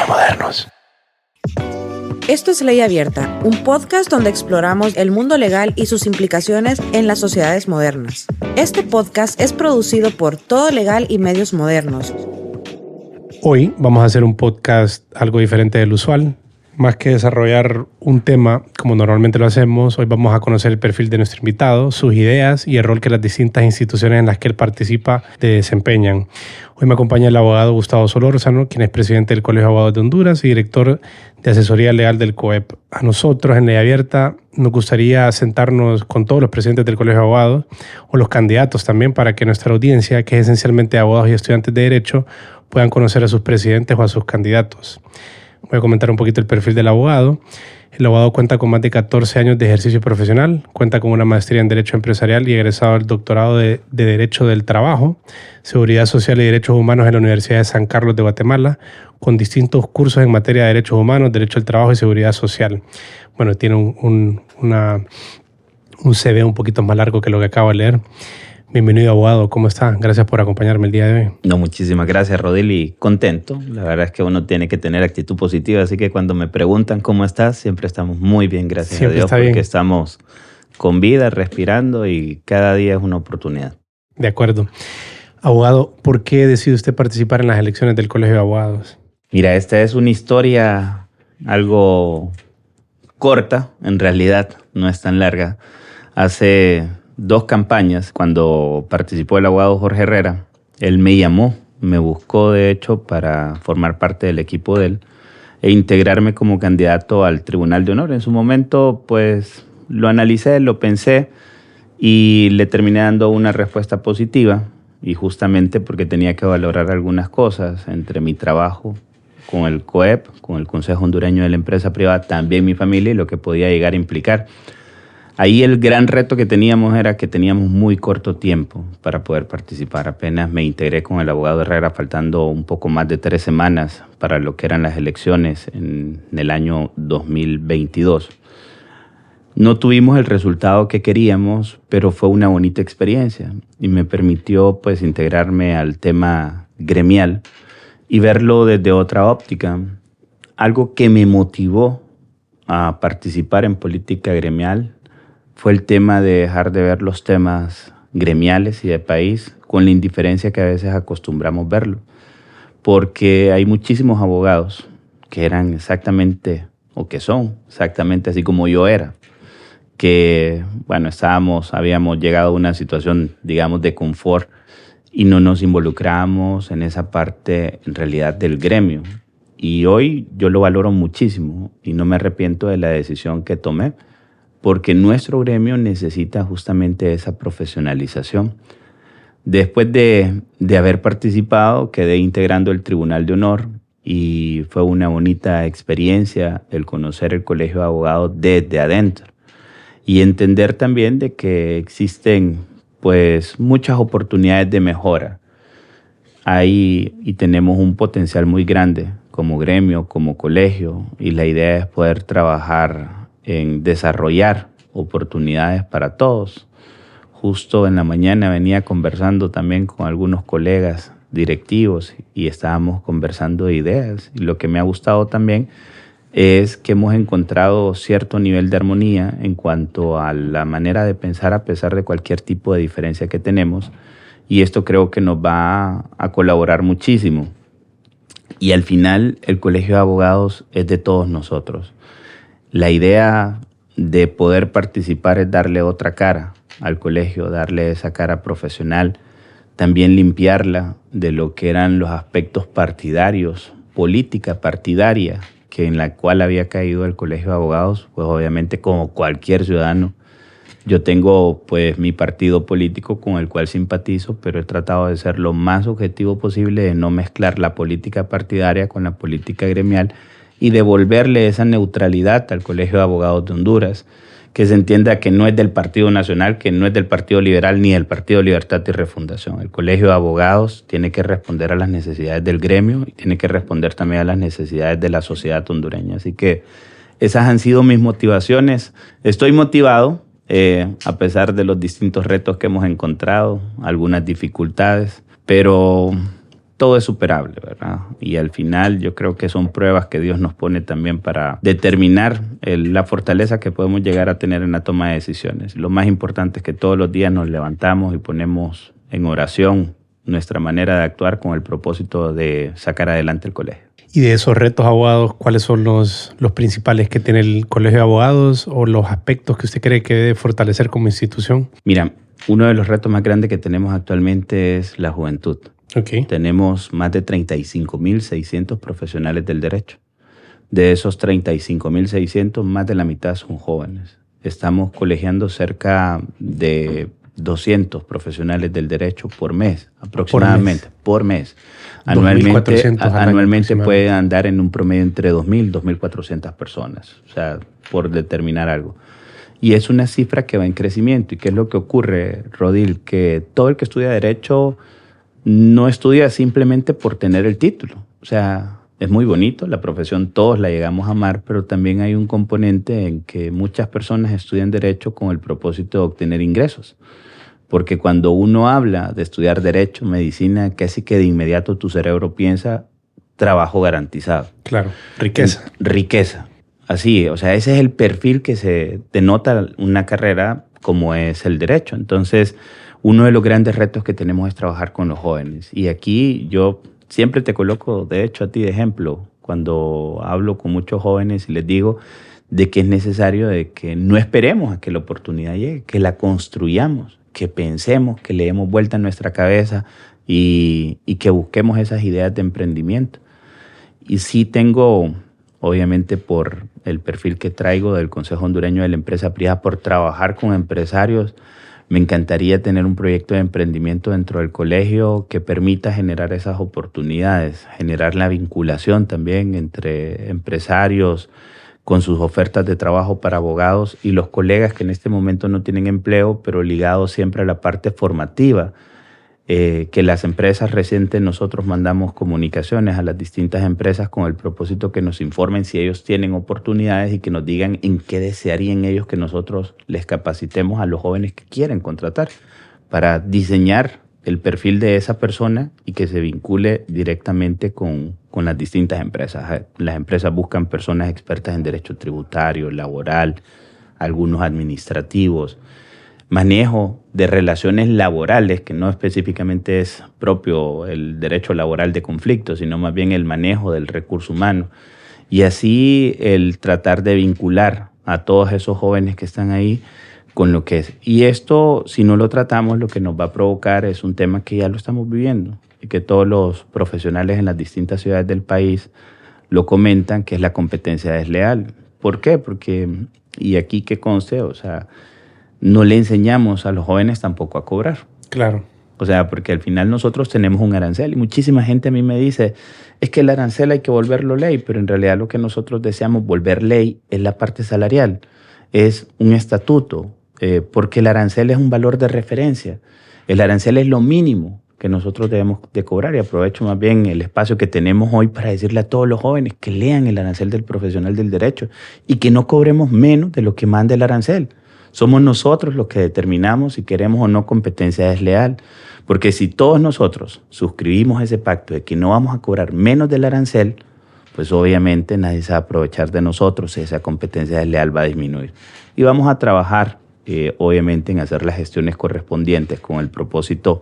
modernos. Esto es Ley Abierta, un podcast donde exploramos el mundo legal y sus implicaciones en las sociedades modernas. Este podcast es producido por Todo Legal y Medios Modernos. Hoy vamos a hacer un podcast algo diferente del usual. Más que desarrollar un tema como normalmente lo hacemos, hoy vamos a conocer el perfil de nuestro invitado, sus ideas y el rol que las distintas instituciones en las que él participa desempeñan. Hoy me acompaña el abogado Gustavo Solórzano, quien es presidente del Colegio de Abogados de Honduras y director de asesoría legal del COEP. A nosotros en Ley Abierta nos gustaría sentarnos con todos los presidentes del Colegio de Abogados o los candidatos también para que nuestra audiencia, que es esencialmente abogados y estudiantes de Derecho, puedan conocer a sus presidentes o a sus candidatos. Voy a comentar un poquito el perfil del abogado. El abogado cuenta con más de 14 años de ejercicio profesional, cuenta con una maestría en Derecho Empresarial y egresado del doctorado de Derecho del Trabajo, Seguridad Social y Derechos Humanos en la Universidad de San Carlos de Guatemala, con distintos cursos en materia de derechos humanos, derecho al trabajo y seguridad social. Bueno, tiene un CV un poquito más largo que lo que acabo de leer. Bienvenido, abogado. ¿Cómo está? Gracias por acompañarme el día de hoy. No, muchísimas gracias, Rodil, contento. La verdad es que uno tiene que tener actitud positiva, así que cuando me preguntan cómo estás, siempre estamos muy bien, gracias a Dios, porque estamos con vida, respirando y cada día es una oportunidad. De acuerdo. Abogado, ¿por qué decide usted participar en las elecciones del Colegio de Abogados? Mira, esta es una historia algo corta, en realidad no es tan larga. Hace 2 campañas, cuando participó el abogado Jorge Herrera, él me llamó, me buscó de hecho para formar parte del equipo de él e integrarme como candidato al Tribunal de Honor. En su momento, pues lo analicé, lo pensé y le terminé dando una respuesta positiva, y justamente porque tenía que valorar algunas cosas entre mi trabajo con el COEP, con el Consejo Hondureño de la Empresa Privada, también mi familia y lo que podía llegar a implicar. Ahí el gran reto que teníamos era que teníamos muy corto tiempo para poder participar. Apenas me integré con el abogado Herrera, faltando un poco más de 3 semanas para lo que eran las elecciones en el año 2022. No tuvimos el resultado que queríamos, pero fue una bonita experiencia y me permitió pues integrarme al tema gremial y verlo desde otra óptica. Algo que me motivó a participar en política gremial fue el tema de dejar de ver los temas gremiales y de país con la indiferencia que a veces acostumbramos verlo. Porque hay muchísimos abogados que eran exactamente, o que son exactamente así como yo era. Que, bueno, habíamos llegado a una situación, digamos, de confort y no nos involucramos en esa parte, en realidad, del gremio. Y hoy yo lo valoro muchísimo y no me arrepiento de la decisión que tomé, porque nuestro gremio necesita justamente esa profesionalización. Después de haber participado, quedé integrando el Tribunal de Honor y fue una bonita experiencia el conocer el Colegio de Abogados desde adentro y entender también de que existen pues muchas oportunidades de mejora. Ahí y tenemos un potencial muy grande como gremio, como colegio, y la idea es poder trabajar en desarrollar oportunidades para todos. Justo en la mañana venía conversando también con algunos colegas directivos y estábamos conversando de ideas. Y lo que me ha gustado también es que hemos encontrado cierto nivel de armonía en cuanto a la manera de pensar a pesar de cualquier tipo de diferencia que tenemos. Y esto creo que nos va a colaborar muchísimo. Y al final el Colegio de Abogados es de todos nosotros. La idea de poder participar es darle otra cara al colegio, darle esa cara profesional, también limpiarla de lo que eran los aspectos partidarios, política partidaria, que en la cual había caído el Colegio de Abogados. Pues obviamente, como cualquier ciudadano, yo tengo pues mi partido político con el cual simpatizo, pero he tratado de ser lo más objetivo posible, de no mezclar la política partidaria con la política gremial y devolverle esa neutralidad al Colegio de Abogados de Honduras, que se entienda que no es del Partido Nacional, que no es del Partido Liberal ni del Partido Libertad y Refundación. El Colegio de Abogados tiene que responder a las necesidades del gremio y tiene que responder también a las necesidades de la sociedad hondureña. Así que esas han sido mis motivaciones. Estoy motivado, a pesar de los distintos retos que hemos encontrado, algunas dificultades, pero todo es superable, ¿verdad? Y al final yo creo que son pruebas que Dios nos pone también para determinar la fortaleza que podemos llegar a tener en la toma de decisiones. Lo más importante es que todos los días nos levantamos y ponemos en oración nuestra manera de actuar con el propósito de sacar adelante el colegio. Y de esos retos, abogados, ¿cuáles son los principales que tiene el Colegio de Abogados o los aspectos que usted cree que debe fortalecer como institución? Mira, uno de los retos más grandes que tenemos actualmente es la juventud. Okay. Tenemos más de 35.600 profesionales del derecho. De esos 35.600, más de la mitad son jóvenes. Estamos colegiando cerca de 200 profesionales del derecho por mes, aproximadamente, por mes. Anualmente puede andar en un promedio entre 2.000 y 2.400 personas, o sea, por determinar algo. Y es una cifra que va en crecimiento. ¿Y qué es lo que ocurre, Rodil? Que todo el que estudia derecho no estudia simplemente por tener el título. O sea, es muy bonito, la profesión todos la llegamos a amar, pero también hay un componente en que muchas personas estudian derecho con el propósito de obtener ingresos. Porque cuando uno habla de estudiar derecho, medicina, casi que de inmediato tu cerebro piensa trabajo garantizado. Claro, riqueza. Riqueza. Así, o sea, ese es el perfil que se denota una carrera como es el derecho. Entonces, uno de los grandes retos que tenemos es trabajar con los jóvenes. Y aquí yo siempre te coloco, de hecho, a ti de ejemplo, cuando hablo con muchos jóvenes y les digo de que es necesario de que no esperemos a que la oportunidad llegue, que la construyamos, que pensemos, que le demos vuelta en nuestra cabeza y que busquemos esas ideas de emprendimiento. Y sí tengo, obviamente por el perfil que traigo del Consejo Hondureño de la Empresa Privada, por trabajar con empresarios, me encantaría tener un proyecto de emprendimiento dentro del colegio que permita generar esas oportunidades, generar la vinculación también entre empresarios con sus ofertas de trabajo para abogados y los colegas que en este momento no tienen empleo, pero ligados siempre a la parte formativa, que las empresas recientes nosotros mandamos comunicaciones a las distintas empresas con el propósito que nos informen si ellos tienen oportunidades y que nos digan en qué desearían ellos que nosotros les capacitemos a los jóvenes que quieren contratar para diseñar el perfil de esa persona y que se vincule directamente con las distintas empresas. Las empresas buscan personas expertas en derecho tributario, laboral, algunos administrativos, manejo de relaciones laborales, que no específicamente es propio el derecho laboral de conflicto, sino más bien el manejo del recurso humano. Y así el tratar de vincular a todos esos jóvenes que están ahí con lo que es. Y esto, si no lo tratamos, lo que nos va a provocar es un tema que ya lo estamos viviendo y que todos los profesionales en las distintas ciudades del país lo comentan, que es la competencia desleal. ¿Por qué? Porque, y aquí que conste, o sea, no le enseñamos a los jóvenes tampoco a cobrar. Claro. O sea, porque al final nosotros tenemos un arancel y muchísima gente a mí me dice, es que el arancel hay que volverlo ley, pero en realidad lo que nosotros deseamos volver ley es la parte salarial, es un estatuto, porque el arancel es un valor de referencia. El arancel es lo mínimo que nosotros debemos de cobrar y aprovecho más bien el espacio que tenemos hoy para decirle a todos los jóvenes que lean el arancel del profesional del derecho y que no cobremos menos de lo que manda el arancel. Somos nosotros los que determinamos si queremos o no competencia desleal, porque si todos nosotros suscribimos ese pacto de que no vamos a cobrar menos del arancel, pues obviamente nadie se va a aprovechar de nosotros y esa competencia desleal va a disminuir. Y vamos a trabajar, obviamente, en hacer las gestiones correspondientes con el propósito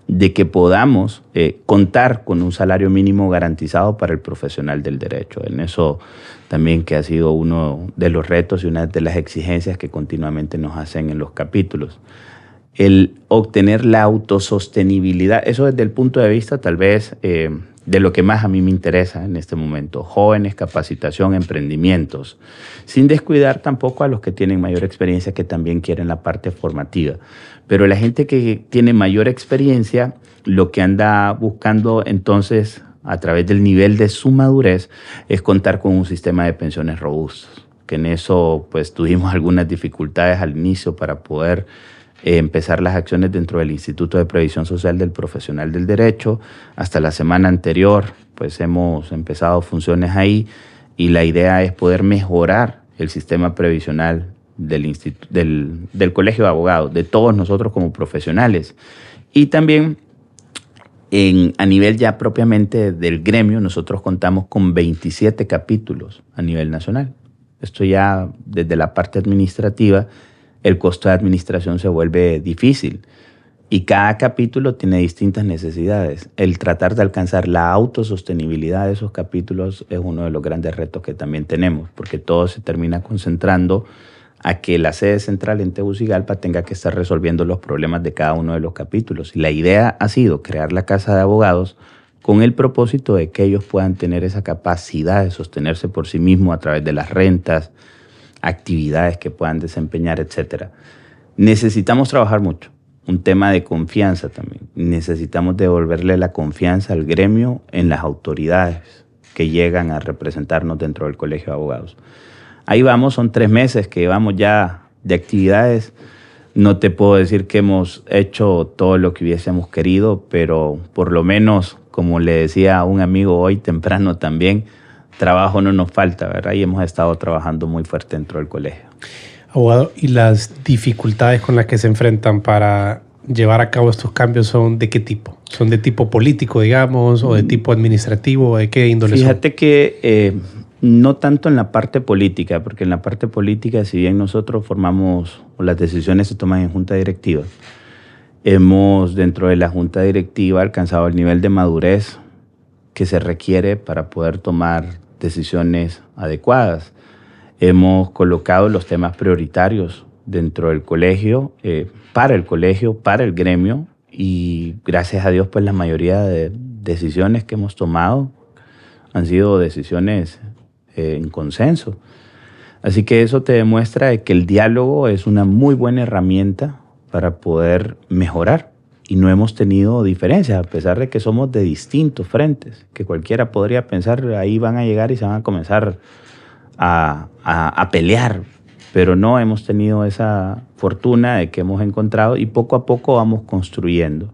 de que podamos contar con un salario mínimo garantizado para el profesional del derecho. En eso también que ha sido uno de los retos y una de las exigencias que continuamente nos hacen en los capítulos. El obtener la autosostenibilidad, eso desde el punto de vista tal vez de lo que más a mí me interesa en este momento, jóvenes, capacitación, emprendimientos, sin descuidar tampoco a los que tienen mayor experiencia que también quieren la parte formativa. Pero la gente que tiene mayor experiencia, lo que anda buscando entonces a través del nivel de su madurez es contar con un sistema de pensiones robustos, que en eso pues tuvimos algunas dificultades al inicio para poder empezar las acciones dentro del Instituto de Previsión Social del Profesional del Derecho. Hasta la semana anterior pues hemos empezado funciones ahí y la idea es poder mejorar el sistema previsional del Colegio de Abogados, de todos nosotros como profesionales. Y también A nivel ya propiamente del gremio, nosotros contamos con 27 capítulos a nivel nacional. Esto ya desde la parte administrativa, el costo de administración se vuelve difícil y cada capítulo tiene distintas necesidades. El tratar de alcanzar la autosostenibilidad de esos capítulos es uno de los grandes retos que también tenemos, porque todo se termina concentrando a que la sede central en Tegucigalpa tenga que estar resolviendo los problemas de cada uno de los capítulos. Y la idea ha sido crear la Casa de Abogados con el propósito de que ellos puedan tener esa capacidad de sostenerse por sí mismos a través de las rentas, actividades que puedan desempeñar, etc. Necesitamos trabajar mucho. Un tema de confianza también. Necesitamos devolverle la confianza al gremio en las autoridades que llegan a representarnos dentro del Colegio de Abogados. Ahí vamos, son 3 meses que llevamos ya de actividades. No te puedo decir que hemos hecho todo lo que hubiésemos querido, pero por lo menos, como le decía a un amigo hoy temprano también, trabajo no nos falta, ¿verdad? Y hemos estado trabajando muy fuerte dentro del colegio. Abogado, ¿y las dificultades con las que se enfrentan para llevar a cabo estos cambios son de qué tipo? ¿Son de tipo político, digamos, o de tipo administrativo, o de qué índole son? Fíjate que no tanto en la parte política, porque en la parte política, si bien nosotros formamos, o las decisiones se toman en junta directiva, hemos dentro de la junta directiva alcanzado el nivel de madurez que se requiere para poder tomar decisiones adecuadas. Hemos colocado los temas prioritarios dentro del colegio, para el gremio, y gracias a Dios, pues la mayoría de decisiones que hemos tomado han sido decisiones en consenso. Así que eso te demuestra que el diálogo es una muy buena herramienta para poder mejorar. Y no hemos tenido diferencias, a pesar de que somos de distintos frentes, que cualquiera podría pensar, ahí van a llegar y se van a comenzar a pelear. Pero no hemos tenido esa fortuna de que hemos encontrado y poco a poco vamos construyendo.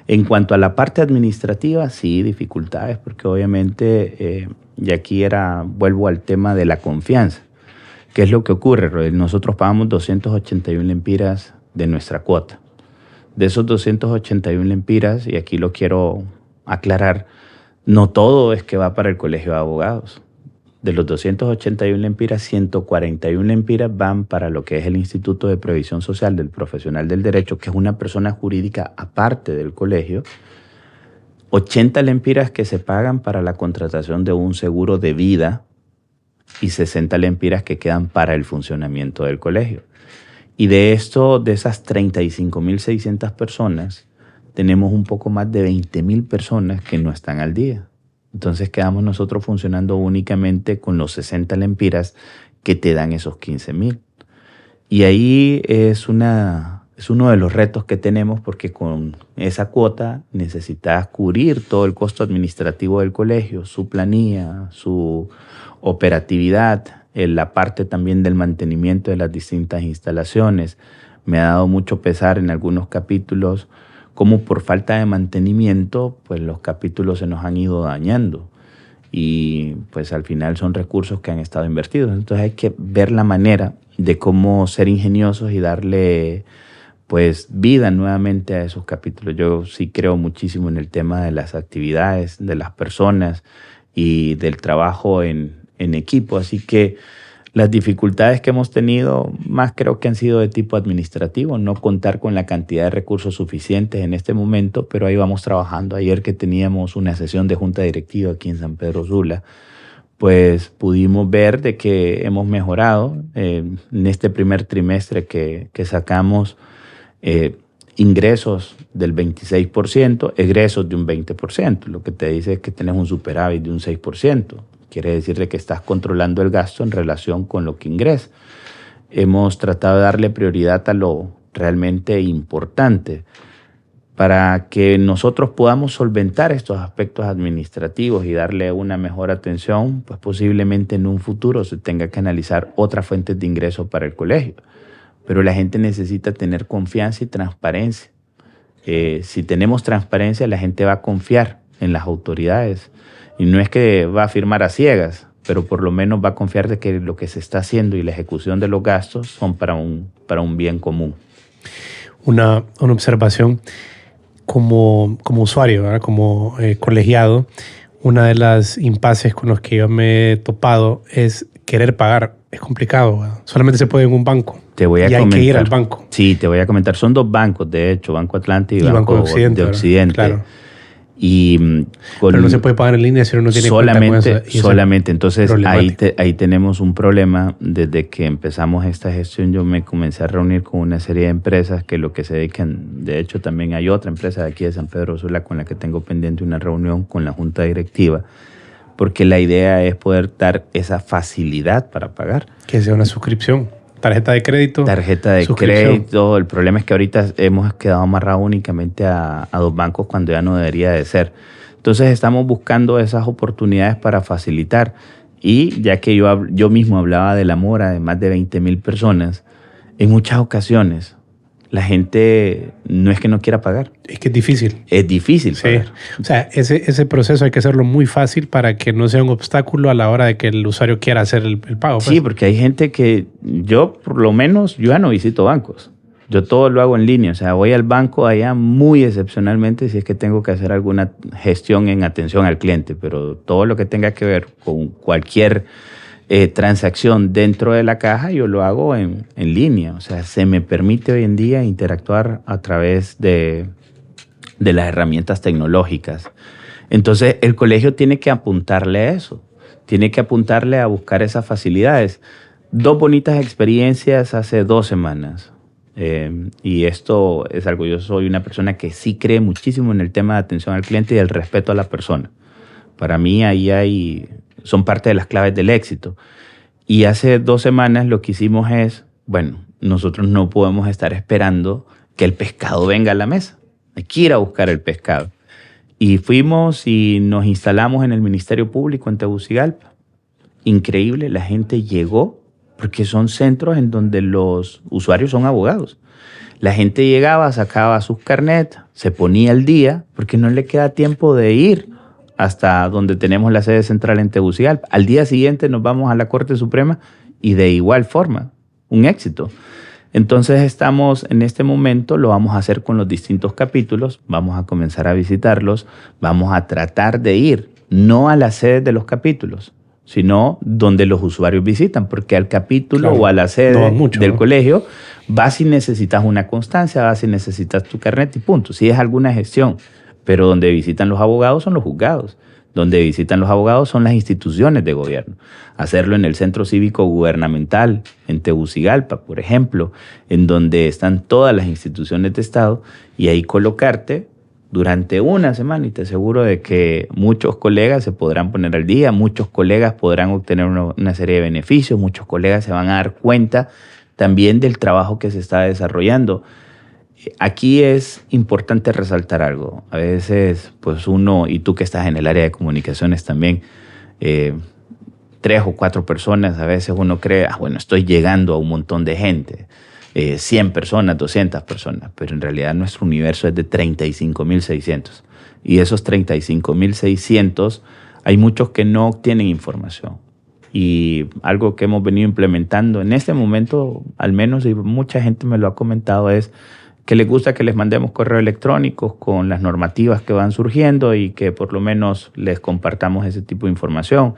En cuanto a la parte administrativa, sí, dificultades, porque obviamente, y aquí vuelvo al tema de la confianza. ¿Qué es lo que ocurre? Nosotros pagamos 281 lempiras de nuestra cuota. De esos 281 lempiras, y aquí lo quiero aclarar, no todo es que va para el Colegio de Abogados. De los 281 lempiras, 141 lempiras van para lo que es el Instituto de Previsión Social del Profesional del Derecho, que es una persona jurídica aparte del colegio. 80 lempiras que se pagan para la contratación de un seguro de vida y 60 lempiras que quedan para el funcionamiento del colegio. Y de esas 35.600 personas, tenemos un poco más de 20.000 personas que no están al día. Entonces quedamos nosotros funcionando únicamente con los 60 lempiras que te dan esos 15.000. Y ahí es uno de los retos que tenemos, porque con esa cuota necesitas cubrir todo el costo administrativo del colegio, su planilla, su operatividad, la parte también del mantenimiento de las distintas instalaciones. Me ha dado mucho pesar en algunos capítulos como por falta de mantenimiento, pues los capítulos se nos han ido dañando y pues al final son recursos que han estado invertidos. Entonces hay que ver la manera de cómo ser ingeniosos y darle pues vida nuevamente a esos capítulos. Yo sí creo muchísimo en el tema de las actividades, de las personas y del trabajo en equipo, así que las dificultades que hemos tenido más creo que han sido de tipo administrativo, no contar con la cantidad de recursos suficientes en este momento, pero ahí vamos trabajando. Ayer que teníamos una sesión de junta directiva aquí en San Pedro Sula, pues pudimos ver de que hemos mejorado en este primer trimestre que sacamos ingresos del 26%, egresos de un 20%, lo que te dice es que tienes un superávit de un 6%. Quiere decir que estás controlando el gasto en relación con lo que ingresa. Hemos tratado de darle prioridad a lo realmente importante para que nosotros podamos solventar estos aspectos administrativos y darle una mejor atención, pues posiblemente en un futuro se tenga que analizar otras fuentes de ingreso para el colegio. Pero la gente necesita tener confianza y transparencia. Si tenemos transparencia, la gente va a confiar en las autoridades. Y no es que va a firmar a ciegas, pero por lo menos va a confiar de que lo que se está haciendo y la ejecución de los gastos son para un bien común. Una observación. como usuario, ¿verdad? Como colegiado, una de las impases con los que yo me he topado es querer pagar. Es complicado, ¿verdad? Solamente se puede en un banco. Te voy a comentar. Hay que ir al banco. Sí, te voy a comentar. Son 2 bancos, de hecho, Banco Atlante y Banco de Occidente. Claro. Pero no se puede pagar en línea si uno no tiene cuenta con eso. Solamente. Entonces, ahí tenemos un problema. Desde que empezamos esta gestión, yo me comencé a reunir con una serie de empresas que lo que se dedican, de hecho, también hay otra empresa de aquí de San Pedro Sula con la que tengo pendiente una reunión con la junta directiva, porque la idea es poder dar esa facilidad para pagar. Que sea una suscripción. Tarjeta de crédito. Tarjeta de crédito. El problema es que ahorita hemos quedado amarrados únicamente a 2 bancos cuando ya no debería de ser. Entonces estamos buscando esas oportunidades para facilitar. Y ya que yo mismo hablaba de la mora de más de 20,000 personas, en muchas ocasiones la gente no es que no quiera pagar. Es que es difícil. Es difícil pagar. O sea, ese proceso hay que hacerlo muy fácil para que no sea un obstáculo a la hora de que el usuario quiera hacer el pago. Pues. Sí, porque hay gente que por lo menos, yo ya no visito bancos. Yo todo lo hago en línea. O sea, voy al banco allá muy excepcionalmente si es que tengo que hacer alguna gestión en atención al cliente. Pero todo lo que tenga que ver con cualquier transacción dentro de la caja, yo lo hago en línea. O sea, se me permite hoy en día interactuar a través de las herramientas tecnológicas. Entonces, el colegio tiene que apuntarle a eso. Tiene que apuntarle a buscar esas facilidades. 2 bonitas experiencias hace 2 semanas. Y esto es algo, yo soy una persona que sí cree muchísimo en el tema de atención al cliente y el respeto a la persona. Para mí ahí son parte de las claves del éxito. Y hace 2 semanas lo que hicimos es, nosotros no podemos estar esperando que el pescado venga a la mesa. Hay que ir a buscar el pescado. Y fuimos y nos instalamos en el Ministerio Público en Tegucigalpa. Increíble, la gente llegó porque son centros en donde los usuarios son abogados. La gente llegaba, sacaba sus carnets, se ponía al día porque no le queda tiempo de ir hasta donde tenemos la sede central en Tegucigalpa. Al día siguiente nos vamos a la Corte Suprema y de igual forma, un éxito. Entonces estamos en este momento, lo vamos a hacer con los distintos capítulos, vamos a comenzar a visitarlos, vamos a tratar de ir, no a las sedes de los capítulos, sino donde los usuarios visitan, porque al capítulo o a la sede del colegio vas si necesitas una constancia, vas si necesitas tu carnet y punto. Si es alguna gestión. Pero donde visitan los abogados son los juzgados. Donde visitan los abogados son las instituciones de gobierno. Hacerlo en el Centro Cívico Gubernamental, en Tegucigalpa, por ejemplo, en donde están todas las instituciones de Estado, y ahí colocarte durante una semana y te aseguro de que muchos colegas se podrán poner al día, muchos colegas podrán obtener una serie de beneficios, muchos colegas se van a dar cuenta también del trabajo que se está desarrollando. Aquí es importante resaltar algo. A veces, pues uno, y tú que estás en el área de comunicaciones también, 3 o 4 personas, a veces uno cree, estoy llegando a un montón de gente, 100 personas, 200 personas, pero en realidad nuestro universo es de 35,600. Y esos 35,600, hay muchos que no obtienen información. Y algo que hemos venido implementando en este momento, al menos, y mucha gente me lo ha comentado, es que les gusta que les mandemos correos electrónicos con las normativas que van surgiendo y que por lo menos les compartamos ese tipo de información.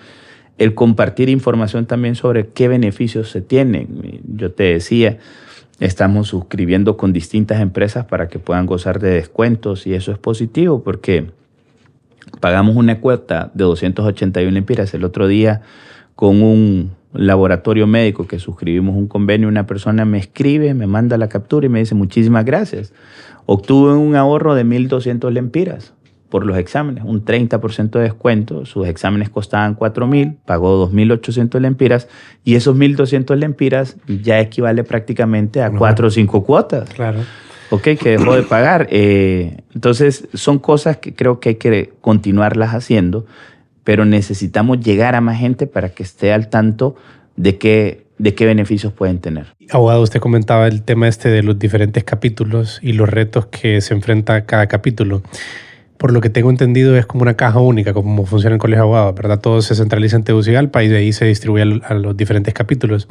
El compartir información también sobre qué beneficios se tienen. Yo te decía, estamos suscribiendo con distintas empresas para que puedan gozar de descuentos y eso es positivo porque pagamos una cuota de 281 lempiras el otro día con un laboratorio médico que suscribimos un convenio, una persona me escribe, me manda la captura y me dice muchísimas gracias. Obtuve un ahorro de 1,200 lempiras por los exámenes, un 30% de descuento. Sus exámenes costaban 4,000, pagó 2,800 lempiras y esos 1,200 lempiras ya equivale prácticamente a 4 o 5 cuotas. Claro. Ok, que dejó de pagar. Entonces son cosas que creo que hay que continuarlas haciendo, pero necesitamos llegar a más gente para que esté al tanto de qué beneficios pueden tener. Abogado, usted comentaba el tema de los diferentes capítulos y los retos que se enfrenta cada capítulo. Por lo que tengo entendido es como una caja única, como funciona el Colegio de Abogados, ¿verdad? Todo se centraliza en Tegucigalpa y de ahí se distribuye a los diferentes capítulos.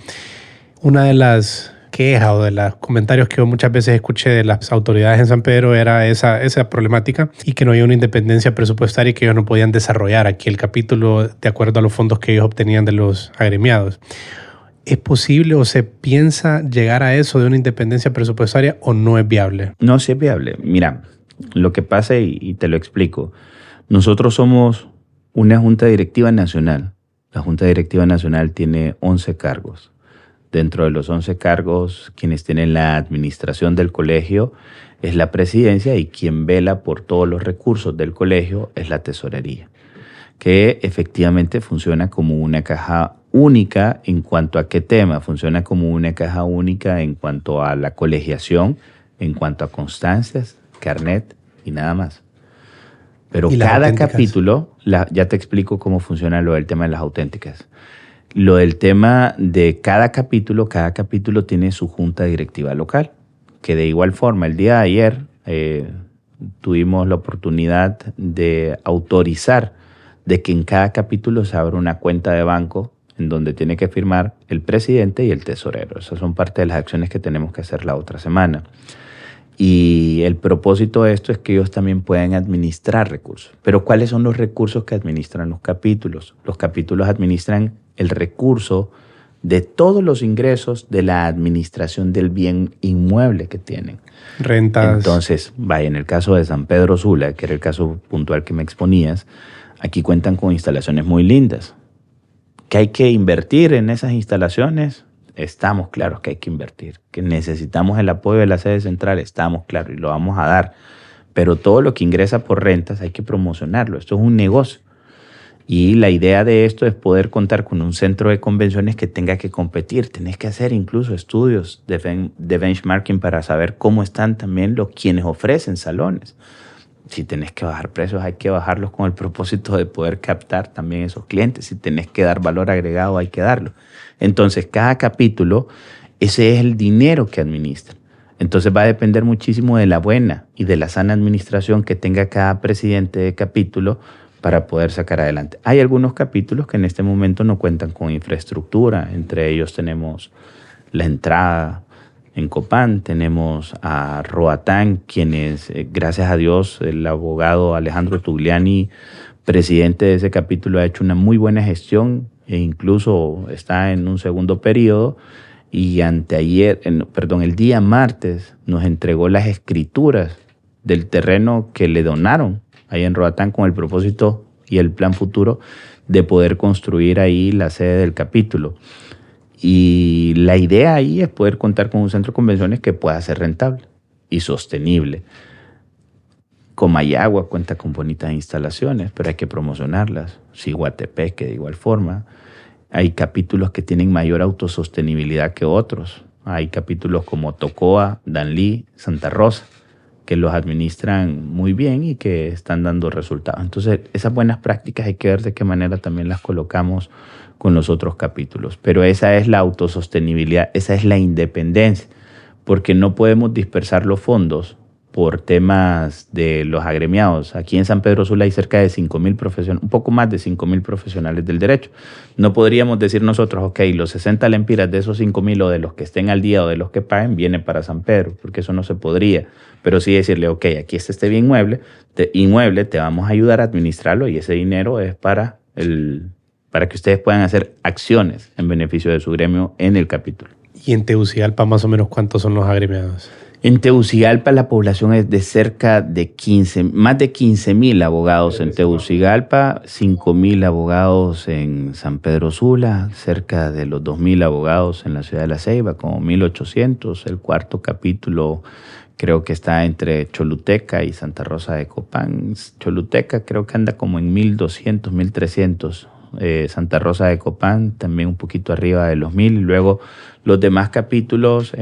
Una de las quejas o de los comentarios que yo muchas veces escuché de las autoridades en San Pedro era esa problemática y que no había una independencia presupuestaria y que ellos no podían desarrollar aquí el capítulo de acuerdo a los fondos que ellos obtenían de los agremiados. ¿Es posible o se piensa llegar a eso de una independencia presupuestaria o no es viable? No, sí es viable. Mira, lo que pasa, y te lo explico, nosotros somos una Junta Directiva Nacional. La Junta Directiva Nacional tiene 11 cargos. Dentro de los 11 cargos, quienes tienen la administración del colegio es la presidencia y quien vela por todos los recursos del colegio es la tesorería, que efectivamente funciona como una caja única en cuanto a qué tema. Funciona como una caja única en cuanto a la colegiación, en cuanto a constancias, carnet y nada más. Pero cada capítulo, ya te explico cómo funciona lo del tema de las auténticas. Lo del tema de cada capítulo tiene su junta directiva local, que de igual forma el día de ayer tuvimos la oportunidad de autorizar de que en cada capítulo se abra una cuenta de banco en donde tiene que firmar el presidente y el tesorero. Esas son parte de las acciones que tenemos que hacer la otra semana. Y el propósito de esto es que ellos también puedan administrar recursos. Pero ¿cuáles son los recursos que administran los capítulos? Los capítulos administran el recurso de todos los ingresos de la administración del bien inmueble que tienen. Rentas. Entonces, en el caso de San Pedro Sula, que era el caso puntual que me exponías, aquí cuentan con instalaciones muy lindas. ¿Que hay que invertir en esas instalaciones? Estamos claros que hay que invertir. ¿Que necesitamos el apoyo de la sede central? Estamos claros y lo vamos a dar. Pero todo lo que ingresa por rentas hay que promocionarlo. Esto es un negocio. Y la idea de esto es poder contar con un centro de convenciones que tenga que competir. Tenés que hacer incluso estudios de benchmarking para saber cómo están también quienes ofrecen salones. Si tenés que bajar precios, hay que bajarlos con el propósito de poder captar también esos clientes. Si tenés que dar valor agregado, hay que darlo. Entonces, cada capítulo, ese es el dinero que administra. Entonces, va a depender muchísimo de la buena y de la sana administración que tenga cada presidente de capítulo para poder sacar adelante. Hay algunos capítulos que en este momento no cuentan con infraestructura. Entre ellos tenemos la entrada en Copán, tenemos a Roatán, quienes, gracias a Dios, el abogado Alejandro Tugliani, presidente de ese capítulo, ha hecho una muy buena gestión e incluso está en un segundo periodo. Y el día martes nos entregó las escrituras del terreno que le donaron ahí en Roatán con el propósito y el plan futuro de poder construir ahí la sede del capítulo. Y la idea ahí es poder contar con un centro de convenciones que pueda ser rentable y sostenible. Comayagua cuenta con bonitas instalaciones, pero hay que promocionarlas. Ciguatepeque de igual forma. Hay capítulos que tienen mayor autosostenibilidad que otros. Hay capítulos como Tocoa, Danlí, Santa Rosa, que los administran muy bien y que están dando resultados. Entonces, esas buenas prácticas hay que ver de qué manera también las colocamos con los otros capítulos. Pero esa es la autosostenibilidad, esa es la independencia, porque no podemos dispersar los fondos por temas de los agremiados. Aquí en San Pedro Sula hay cerca de 5,000 profesionales, un poco más de 5,000 profesionales del derecho. No podríamos decir nosotros, ok, los 60 lempiras de esos 5,000 o de los que estén al día o de los que paguen vienen para San Pedro, porque eso no se podría. Pero sí decirle, ok, aquí está este bien inmueble, te vamos a ayudar a administrarlo y ese dinero es para que ustedes puedan hacer acciones en beneficio de su gremio en el capítulo. ¿Y en Tegucigalpa más o menos cuántos son los agremiados? En Tegucigalpa la población es de más de 15,000 abogados en Tegucigalpa, 5,000 abogados en San Pedro Sula, cerca de los 2,000 abogados en la ciudad de La Ceiba, como 1,800. El cuarto capítulo creo que está entre Choluteca y Santa Rosa de Copán. Choluteca creo que anda como en 1,200, 1,300. Santa Rosa de Copán también un poquito arriba de los 1,000. Y luego los demás capítulos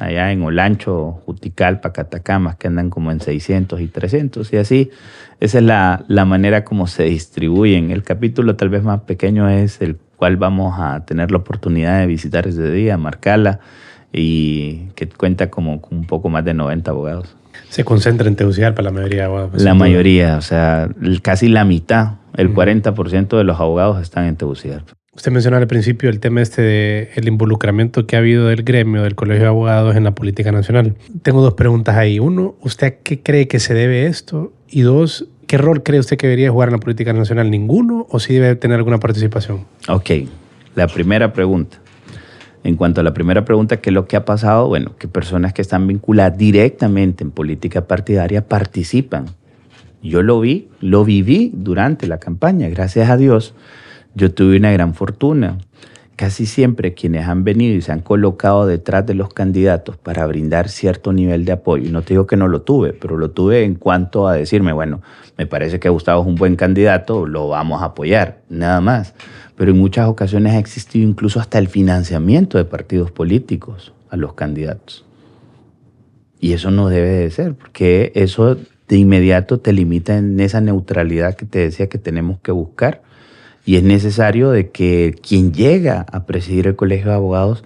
allá en Olancho, Juticalpa, Catacamas, que andan como en 600 y 300. Y así, esa es la manera como se distribuyen. El capítulo tal vez más pequeño es el cual vamos a tener la oportunidad de visitar ese día, Marcala, y que cuenta como con un poco más de 90 abogados. Se concentra en Tegucigalpa la mayoría de abogados. La mayoría, o sea, casi la mitad, el 40% de los abogados están en Tegucigalpa. Usted mencionó al principio el tema el involucramiento que ha habido del gremio, del Colegio de Abogados en la política nacional. Tengo 2 preguntas ahí. 1, ¿usted a qué cree que se debe esto? Y 2, ¿qué rol cree usted que debería jugar en la política nacional? ¿Ninguno o sí debe tener alguna participación? Ok, la primera pregunta. En cuanto a la primera pregunta, ¿qué es lo que ha pasado? Bueno, que personas que están vinculadas directamente en política partidaria participan. Yo lo viví durante la campaña. Gracias a Dios, yo tuve una gran fortuna. Casi siempre quienes han venido y se han colocado detrás de los candidatos para brindar cierto nivel de apoyo, y no te digo que no lo tuve, pero lo tuve en cuanto a decirme, bueno, me parece que Gustavo es un buen candidato, lo vamos a apoyar, nada más. Pero en muchas ocasiones ha existido incluso hasta el financiamiento de partidos políticos a los candidatos. Y eso no debe de ser, porque eso de inmediato te limita en esa neutralidad que te decía que tenemos que buscar. Y es necesario de que quien llega a presidir el Colegio de Abogados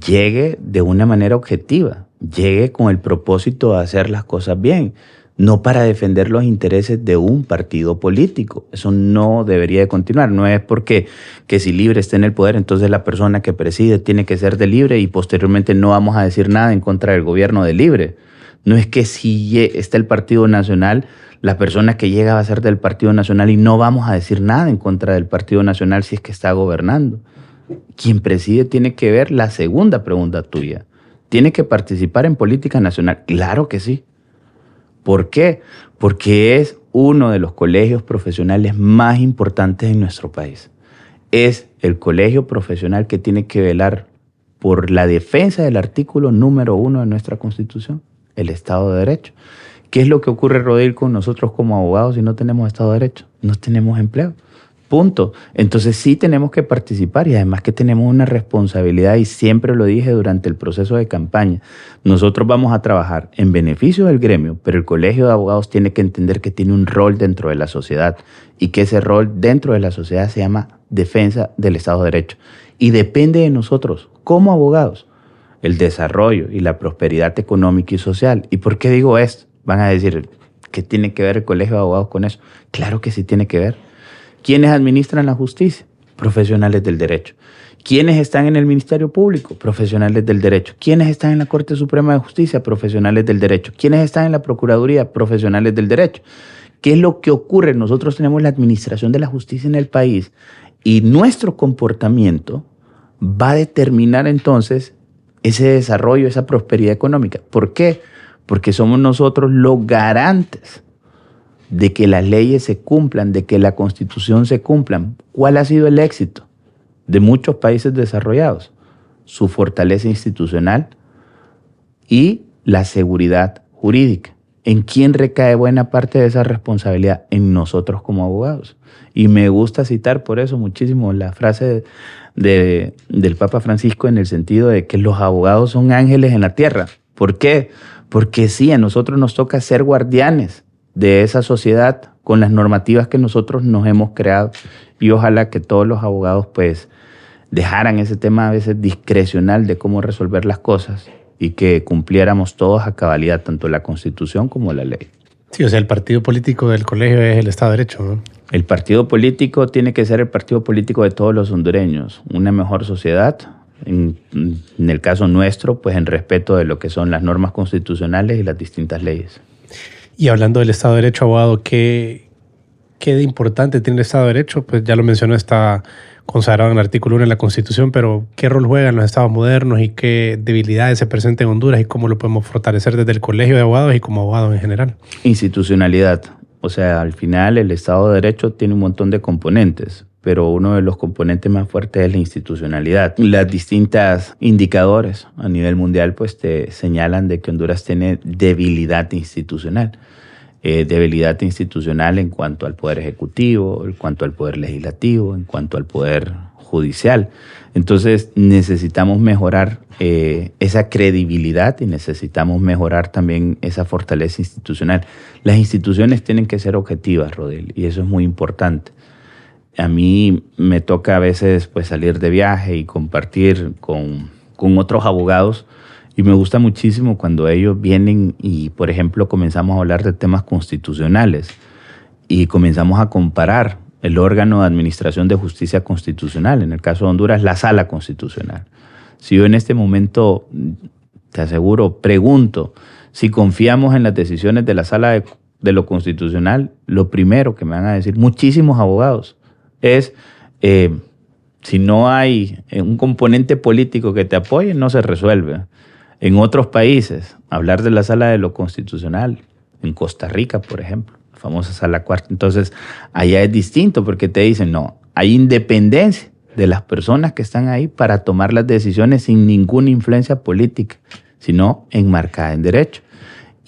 llegue de una manera objetiva, llegue con el propósito de hacer las cosas bien, no para defender los intereses de un partido político. Eso no debería de continuar. No es porque que si Libre esté en el poder, entonces la persona que preside tiene que ser de Libre y posteriormente no vamos a decir nada en contra del gobierno de Libre. No es que si está el Partido Nacional, la persona que llega va a ser del Partido Nacional y no vamos a decir nada en contra del Partido Nacional si es que está gobernando. Quien preside tiene que ver la segunda pregunta tuya. ¿Tiene que participar en política nacional? Claro que sí. ¿Por qué? Porque es uno de los colegios profesionales más importantes en nuestro país. Es el colegio profesional que tiene que velar por la defensa del artículo número 1 de nuestra Constitución, el Estado de Derecho. ¿Qué es lo que ocurre, Rodil, con nosotros como abogados si no tenemos Estado de Derecho? No tenemos empleo. Punto. Entonces sí tenemos que participar y además que tenemos una responsabilidad y siempre lo dije durante el proceso de campaña. Nosotros vamos a trabajar en beneficio del gremio, pero el Colegio de Abogados tiene que entender que tiene un rol dentro de la sociedad y que ese rol dentro de la sociedad se llama defensa del Estado de Derecho. Y depende de nosotros como abogados el desarrollo y la prosperidad económica y social. ¿Y por qué digo esto? Van a decir, ¿qué tiene que ver el Colegio de Abogados con eso? Claro que sí tiene que ver. ¿Quiénes administran la justicia? Profesionales del derecho. ¿Quiénes están en el Ministerio Público? Profesionales del derecho. ¿Quiénes están en la Corte Suprema de Justicia? Profesionales del derecho. ¿Quiénes están en la Procuraduría? Profesionales del derecho. ¿Qué es lo que ocurre? Nosotros tenemos la administración de la justicia en el país y nuestro comportamiento va a determinar entonces ese desarrollo, esa prosperidad económica. ¿Por qué? Porque somos nosotros los garantes de que las leyes se cumplan, de que la Constitución se cumplan. ¿Cuál ha sido el éxito de muchos países desarrollados? Su fortaleza institucional y la seguridad jurídica. ¿En quién recae buena parte de esa responsabilidad? En nosotros como abogados. Y me gusta citar por eso muchísimo la frase del Papa Francisco en el sentido de que los abogados son ángeles en la tierra. ¿Por qué? Porque sí, a nosotros nos toca ser guardianes de esa sociedad con las normativas que nosotros nos hemos creado y ojalá que todos los abogados pues dejaran ese tema a veces discrecional de cómo resolver las cosas y que cumpliéramos todos a cabalidad tanto la Constitución como la ley. Sí, o sea, el partido político del colegio es el Estado de Derecho, ¿no? El partido político tiene que ser el partido político de todos los hondureños, una mejor sociedad. En el caso nuestro, pues en respeto de lo que son las normas constitucionales y las distintas leyes. Y hablando del Estado de Derecho, abogado, ¿qué de importante tiene el Estado de Derecho? Pues ya lo mencionó, está consagrado en el artículo 1 de la Constitución, pero ¿qué rol juegan los estados modernos y qué debilidades se presentan en Honduras y cómo lo podemos fortalecer desde el Colegio de Abogados y como abogados en general? Institucionalidad. O sea, al final el Estado de Derecho tiene un montón de componentes, pero uno de los componentes más fuertes es la institucionalidad. Las distintas indicadores a nivel mundial pues te señalan de que Honduras tiene debilidad institucional. Debilidad institucional en cuanto al poder ejecutivo, en cuanto al poder legislativo, en cuanto al poder judicial. Entonces necesitamos mejorar esa credibilidad y necesitamos mejorar también esa fortaleza institucional. Las instituciones tienen que ser objetivas, Rodel, y eso es muy importante. A mí me toca a veces pues, salir de viaje y compartir con otros abogados y me gusta muchísimo cuando ellos vienen y, por ejemplo, comenzamos a hablar de temas constitucionales y comenzamos a comparar el órgano de administración de justicia constitucional, en el caso de Honduras, la Sala Constitucional. Si yo en este momento, te aseguro, pregunto si confiamos en las decisiones de la Sala de lo Constitucional, lo primero que me van a decir muchísimos abogados es, si no hay un componente político que te apoye, no se resuelve. En otros países, hablar de la Sala de lo Constitucional, en Costa Rica, por ejemplo, la famosa Sala Cuarta, entonces allá es distinto porque te dicen, no, hay independencia de las personas que están ahí para tomar las decisiones sin ninguna influencia política, sino enmarcada en derecho.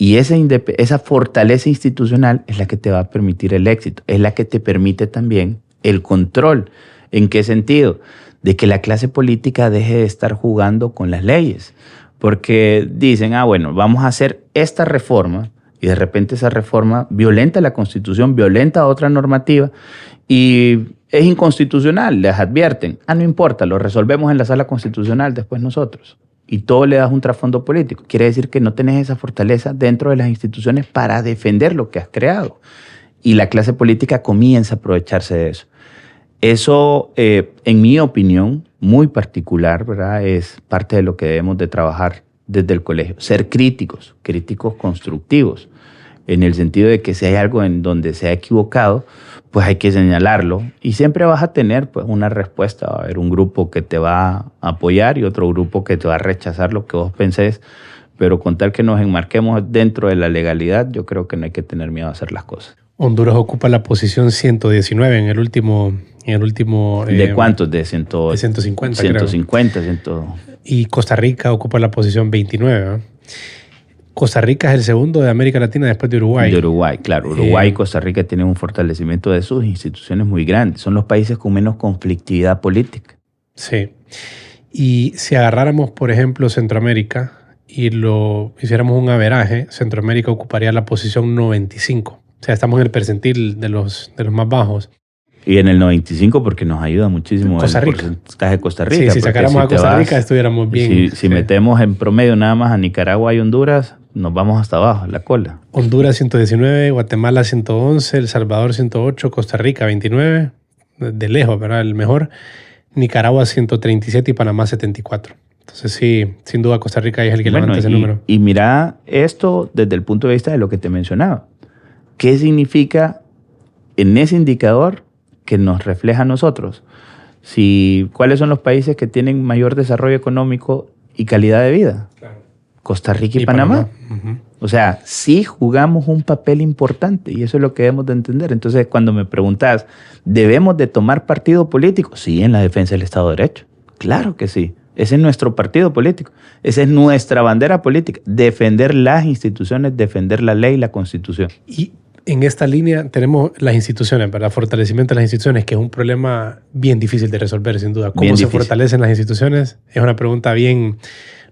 Y esa fortaleza institucional es la que te va a permitir el éxito, es la que te permite también el control. ¿En qué sentido? De que la clase política deje de estar jugando con las leyes. Porque dicen, bueno, vamos a hacer esta reforma y de repente esa reforma violenta la Constitución, violenta otra normativa y es inconstitucional, les advierten. No importa, lo resolvemos en la Sala Constitucional después nosotros. Y todo le das un trasfondo político. Quiere decir que no tenés esa fortaleza dentro de las instituciones para defender lo que has creado. Y la clase política comienza a aprovecharse de eso. Eso, en mi opinión, muy particular, ¿verdad? Es parte de lo que debemos de trabajar desde el colegio. Ser críticos constructivos, en el sentido de que si hay algo en donde se ha equivocado, pues hay que señalarlo. Y siempre vas a tener pues, una respuesta. Va a haber un grupo que te va a apoyar y otro grupo que te va a rechazar lo que vos pensés. Pero con tal que nos enmarquemos dentro de la legalidad, yo creo que no hay que tener miedo a hacer las cosas. Honduras ocupa la posición 119 en el último ¿De cuántos? De 150, 150, Y Costa Rica ocupa la posición 29, ¿eh? Costa Rica es el segundo de América Latina después de Uruguay. De Uruguay, claro. Uruguay y Costa Rica tienen un fortalecimiento de sus instituciones muy grande. Son los países con menos conflictividad política. Sí. Y si agarráramos, por ejemplo, Centroamérica y lo hiciéramos un averaje, Centroamérica ocuparía la posición 95. O sea, estamos en el percentil de los más bajos. Y en el 95 porque nos ayuda muchísimo Costa Rica. El porcentaje de Costa Rica. Sí, si sacáramos a Costa Rica estuviéramos bien. Si metemos en promedio nada más a Nicaragua y Honduras, nos vamos hasta abajo, la cola. Honduras 119, Guatemala 111, El Salvador 108, Costa Rica 29, de lejos, ¿verdad? El mejor. Nicaragua 137 y Panamá 74. Entonces sí, sin duda Costa Rica es el que levanta ese número. Y mira esto desde el punto de vista de lo que te mencionaba. ¿Qué significa en ese indicador que nos refleja a nosotros? ¿Cuáles son los países que tienen mayor desarrollo económico y calidad de vida? Claro. Costa Rica y Panamá. Uh-huh. O sea, sí jugamos un papel importante y eso es lo que debemos de entender. Entonces, cuando me preguntas, ¿debemos de tomar partido político? Sí, en la defensa del Estado de Derecho. Claro que sí. Ese es nuestro partido político. Esa es nuestra bandera política. Defender las instituciones, defender la ley y la Constitución. Y en esta línea tenemos las instituciones, ¿verdad? Fortalecimiento de las instituciones, que es un problema bien difícil de resolver, sin duda. ¿Cómo se fortalecen las instituciones? Es una pregunta bien...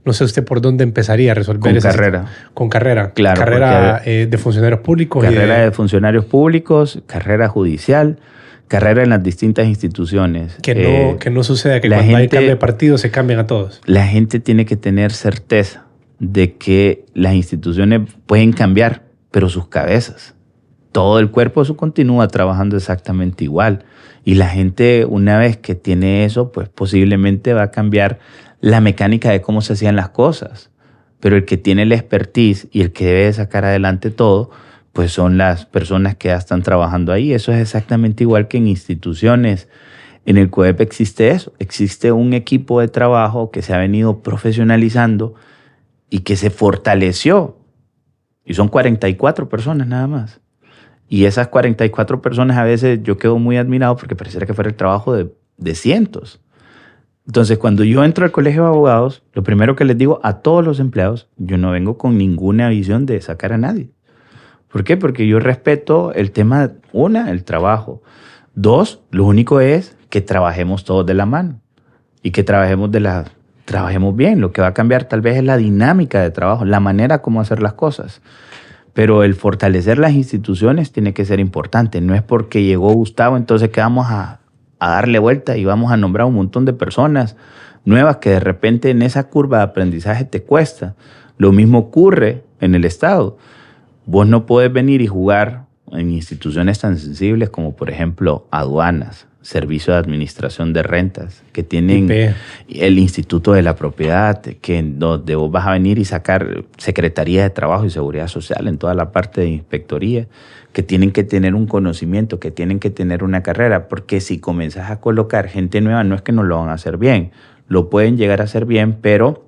No sé usted por dónde empezaría a resolver con carrera. Con carrera. Claro. Carrera de funcionarios públicos. Carrera de funcionarios públicos, carrera judicial, carrera en las distintas instituciones. Que no suceda que cuando hay cambio de partido se cambian a todos. La gente tiene que tener certeza de que las instituciones pueden cambiar, pero sus cabezas. Todo el cuerpo eso continúa trabajando exactamente igual. Y la gente, una vez que tiene eso, pues posiblemente va a cambiar la mecánica de cómo se hacían las cosas. Pero el que tiene la expertise y el que debe sacar adelante todo, pues son las personas que ya están trabajando ahí. Eso es exactamente igual que en instituciones. En el COEP existe eso. Existe un equipo de trabajo que se ha venido profesionalizando y que se fortaleció. Y son 44 personas nada más. Y esas 44 personas a veces yo quedo muy admirado porque pareciera que fuera el trabajo de cientos. Entonces, cuando yo entro al colegio de abogados, lo primero que les digo a todos los empleados, yo no vengo con ninguna visión de sacar a nadie. ¿Por qué? Porque yo respeto el tema, el trabajo. 2, lo único es que trabajemos todos de la mano y que trabajemos bien. Lo que va a cambiar tal vez es la dinámica de trabajo, la manera como hacer las cosas. Pero el fortalecer las instituciones tiene que ser importante. No es porque llegó Gustavo, entonces que vamos a darle vuelta y vamos a nombrar un montón de personas nuevas que de repente en esa curva de aprendizaje te cuesta. Lo mismo ocurre en el Estado. Vos no podés venir y jugar en instituciones tan sensibles como, por ejemplo, aduanas, Servicio de Administración de Rentas, que tienen IP. el Instituto de la Propiedad, que donde vos vas a venir y sacar Secretaría de Trabajo y Seguridad Social en toda la parte de inspectoría, que tienen que tener un conocimiento, que tienen que tener una carrera, porque si comenzás a colocar gente nueva, no es que no lo van a hacer bien, lo pueden llegar a hacer bien, pero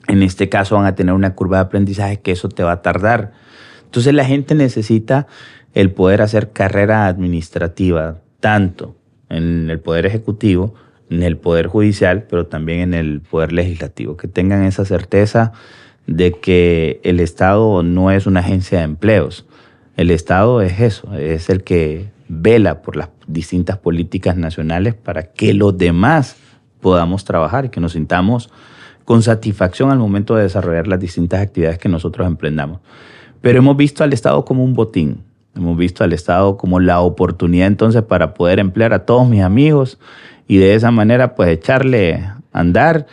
en este caso van a tener una curva de aprendizaje que eso te va a tardar. Entonces la gente necesita el poder hacer carrera administrativa, tanto en el Poder Ejecutivo, en el Poder Judicial, pero también en el Poder Legislativo, que tengan esa certeza de que el Estado no es una agencia de empleos. El Estado es eso, es el que vela por las distintas políticas nacionales para que los demás podamos trabajar y que nos sintamos con satisfacción al momento de desarrollar las distintas actividades que nosotros emprendamos. Pero hemos visto al Estado como un botín. Hemos visto al Estado como la oportunidad entonces para poder emplear a todos mis amigos y de esa manera pues echarle a andar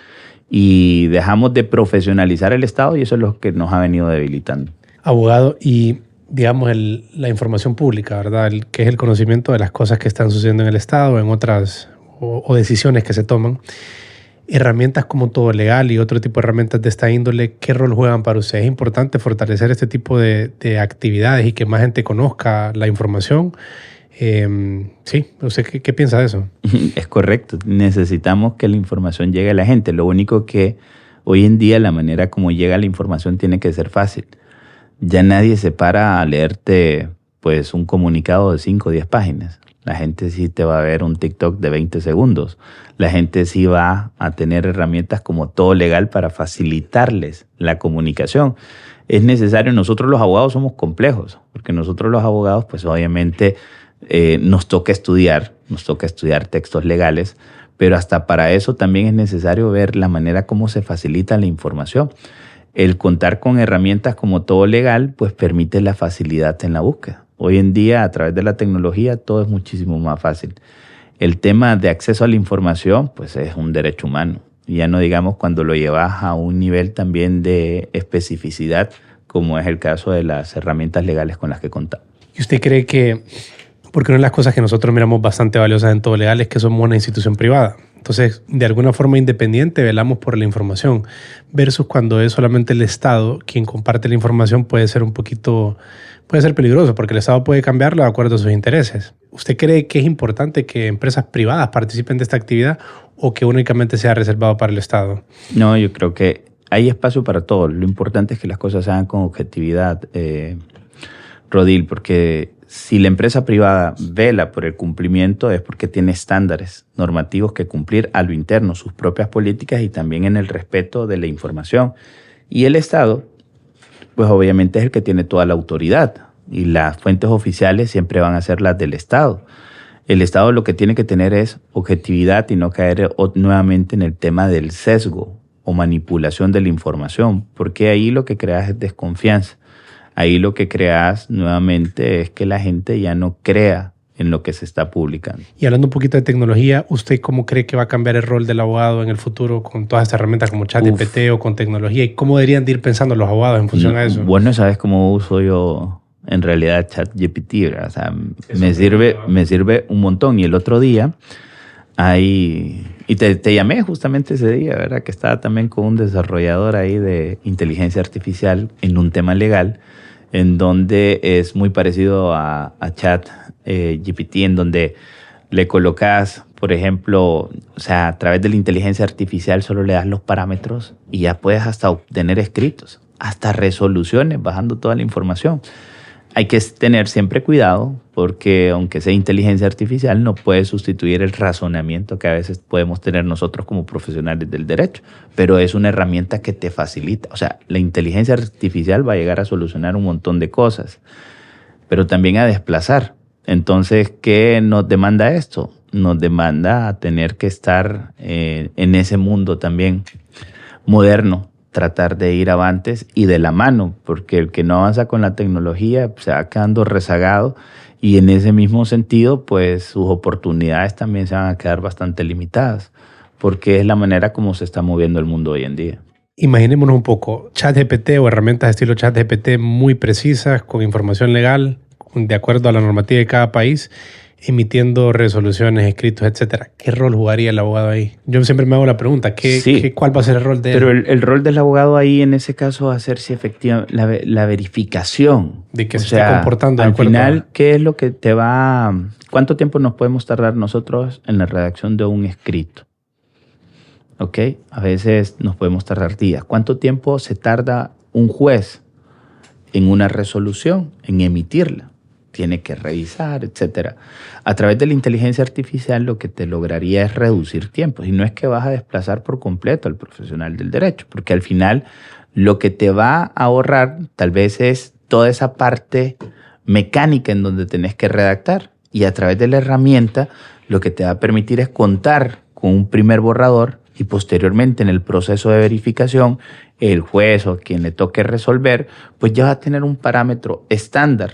y dejamos de profesionalizar el Estado y eso es lo que nos ha venido debilitando. Abogado, y digamos la información pública, ¿verdad? Que es el conocimiento de las cosas que están sucediendo en el Estado, en otras o decisiones que se toman. Herramientas como Todo Legal y otro tipo de herramientas de esta índole, ¿qué rol juegan para ustedes? ¿Es importante fortalecer este tipo de actividades y que más gente conozca la información? Sí, ¿usted qué piensa de eso? Es correcto, necesitamos que la información llegue a la gente. Lo único que hoy en día la manera como llega la información tiene que ser fácil. Ya nadie se para a leerte pues un comunicado de 5 o 10 páginas. La gente sí te va a ver un TikTok de 20 segundos. La gente sí va a tener herramientas como Todo Legal para facilitarles la comunicación. Es necesario, nosotros los abogados somos complejos, porque nosotros los abogados pues obviamente nos toca estudiar textos legales, pero hasta para eso también es necesario ver la manera como se facilita la información. El contar con herramientas como Todo Legal pues permite la facilidad en la búsqueda. Hoy en día, a través de la tecnología, todo es muchísimo más fácil. El tema de acceso a la información, pues es un derecho humano. Y ya no digamos cuando lo llevas a un nivel también de especificidad, como es el caso de las herramientas legales con las que contamos. ¿Y usted cree que, porque una de las cosas que nosotros miramos bastante valiosas en Todo Legal es que somos una institución privada? Entonces, de alguna forma independiente, velamos por la información, versus cuando es solamente el Estado quien comparte la información, puede ser peligroso, porque el Estado puede cambiarlo de acuerdo a sus intereses. ¿Usted cree que es importante que empresas privadas participen de esta actividad o que únicamente sea reservado para el Estado? No, yo creo que hay espacio para todo. Lo importante es que las cosas se hagan con objetividad, Rodil, porque si la empresa privada vela por el cumplimiento es porque tiene estándares normativos que cumplir a lo interno, sus propias políticas y también en el respeto de la información. Y el Estado, pues obviamente es el que tiene toda la autoridad y las fuentes oficiales siempre van a ser las del Estado. El Estado lo que tiene que tener es objetividad y no caer nuevamente en el tema del sesgo o manipulación de la información, porque ahí lo que creas es desconfianza. Ahí lo que creas nuevamente es que la gente ya no crea en lo que se está publicando. Y hablando un poquito de tecnología, ¿usted cómo cree que va a cambiar el rol del abogado en el futuro con todas estas herramientas como ChatGPT o con tecnología? ¿Y cómo deberían de ir pensando los abogados en función a eso? Vos no sabes cómo uso yo en realidad ChatGPT, ¿verdad? O sea, me sirve un montón. Y el otro día, y te llamé justamente ese día, ¿verdad? Que estaba también con un desarrollador ahí de inteligencia artificial en un tema legal, en donde es muy parecido a ChatGPT, en donde le colocas, por ejemplo, o sea, a través de la inteligencia artificial solo le das los parámetros y ya puedes hasta obtener escritos, hasta resoluciones, bajando toda la información. Hay que tener siempre cuidado porque aunque sea inteligencia artificial no puede sustituir el razonamiento que a veces podemos tener nosotros como profesionales del derecho, pero es una herramienta que te facilita. O sea, la inteligencia artificial va a llegar a solucionar un montón de cosas, pero también a desplazar. Entonces, ¿qué nos demanda esto? Nos demanda a tener que estar en ese mundo también moderno, tratar de ir avantes y de la mano, porque el que no avanza con la tecnología se va quedando rezagado y en ese mismo sentido, pues sus oportunidades también se van a quedar bastante limitadas, porque es la manera como se está moviendo el mundo hoy en día. Imaginémonos un poco, ChatGPT o herramientas de estilo ChatGPT muy precisas, con información legal, de acuerdo a la normativa de cada país, emitiendo resoluciones, escritos, etcétera. ¿Qué rol jugaría el abogado ahí? Yo siempre me hago la pregunta, ¿cuál va a ser el rol de él? Pero el rol del abogado ahí en ese caso va a ser si efectivamente la verificación. De que se está comportando. Al final, ¿qué es lo que te va? ¿Cuánto tiempo nos podemos tardar nosotros en la redacción de un escrito? ¿Ok? A veces nos podemos tardar días. ¿Cuánto tiempo se tarda un juez en una resolución, en emitirla? Tiene que revisar, etcétera. A través de la inteligencia artificial lo que te lograría es reducir tiempos. Y no es que vas a desplazar por completo al profesional del derecho, porque al final lo que te va a ahorrar tal vez es toda esa parte mecánica en donde tenés que redactar. Y a través de la herramienta lo que te va a permitir es contar con un primer borrador y posteriormente en el proceso de verificación el juez o quien le toque resolver, pues ya va a tener un parámetro estándar.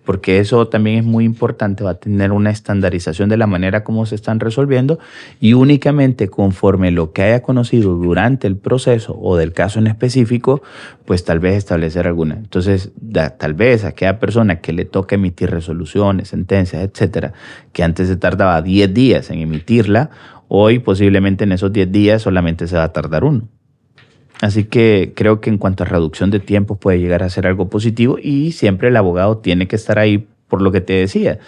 Porque eso también es muy importante, va a tener una estandarización de la manera como se están resolviendo y únicamente conforme lo que haya conocido durante el proceso o del caso en específico, pues tal vez establecer alguna. Entonces, tal vez a aquella persona que le toque emitir resoluciones, sentencias, etcétera, que antes se tardaba 10 días en emitirla, hoy posiblemente en esos 10 días solamente se va a tardar 1. Así que creo que en cuanto a reducción de tiempos puede llegar a ser algo positivo y siempre el abogado tiene que estar ahí por lo que te decía.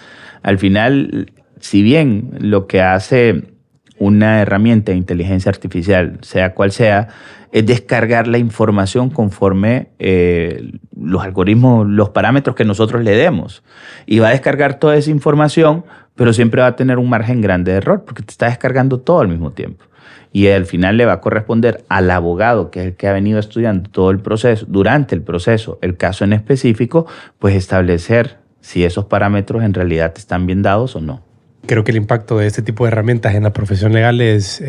Al final, si bien lo que hace una herramienta de inteligencia artificial, sea cual sea, es descargar la información conforme los algoritmos, los parámetros que nosotros le demos. Y va a descargar toda esa información, pero siempre va a tener un margen grande de error porque te está descargando todo al mismo tiempo. Y al final le va a corresponder al abogado, que es el que ha venido estudiando todo el proceso, durante el proceso, el caso en específico, pues establecer si esos parámetros en realidad están bien dados o no. Creo que el impacto de este tipo de herramientas en la profesión legal es